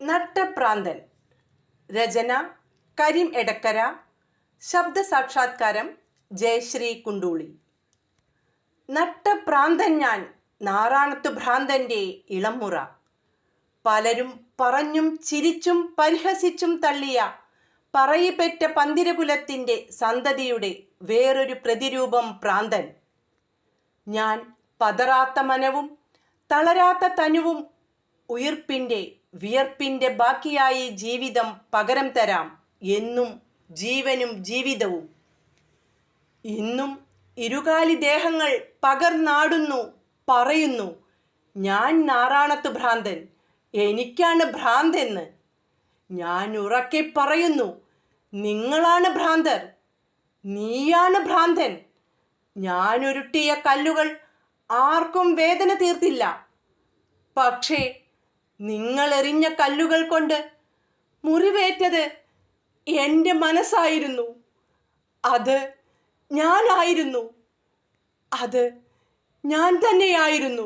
നട്ടപ്രാന്തൻ. രചന കരീം എടക്കര. ശബ്ദ സാക്ഷാത്കാരം ജയശ്രീ കുണ്ടൂളി. നട്ടപ്രാന്തൻ ഞാൻ, നാറാണത്തു ഭ്രാന്തൻ്റെ ഇളമുറ. പലരും പറഞ്ഞും ചിരിച്ചും പരിഹസിച്ചും തള്ളിയ പറയിപ്പെറ്റ പന്തിരകുലത്തിൻ്റെ സന്തതിയുടെ വേറൊരു പ്രതിരൂപം പ്രാന്തൻ ഞാൻ. പതറാത്ത മനവും തളരാത്ത തനുവും ഉയിർപ്പിൻ്റെ വിയർപ്പിൻ്റെ ബാക്കിയായി ജീവിതം പകരം തരാം എന്നും ജീവനും ജീവിതവും. ഇന്നും ഇരുകാലി ദേഹങ്ങൾ പകർന്നാടുന്നു, പറയുന്നു ഞാൻ നാറാണത്തു ഭ്രാന്തൻ, എനിക്കാണ് ഭ്രാന്തെന്ന്. ഞാൻ ഉറക്കെ പറയുന്നു, നിങ്ങളാണ് ഭ്രാന്തർ, നീയാണ് ഭ്രാന്തൻ. ഞാനുരുട്ടിയ കല്ലുകൾ ആർക്കും വേദന തീർത്തില്ല. പക്ഷേ നിങ്ങൾ എറിഞ്ഞ കല്ലുകൾ കൊണ്ട് മുറിവേറ്റത് എൻ്റെ മനസ്സായിരുന്നു. അത് ഞാനായിരുന്നു. അത് ഞാൻ തന്നെയായിരുന്നു.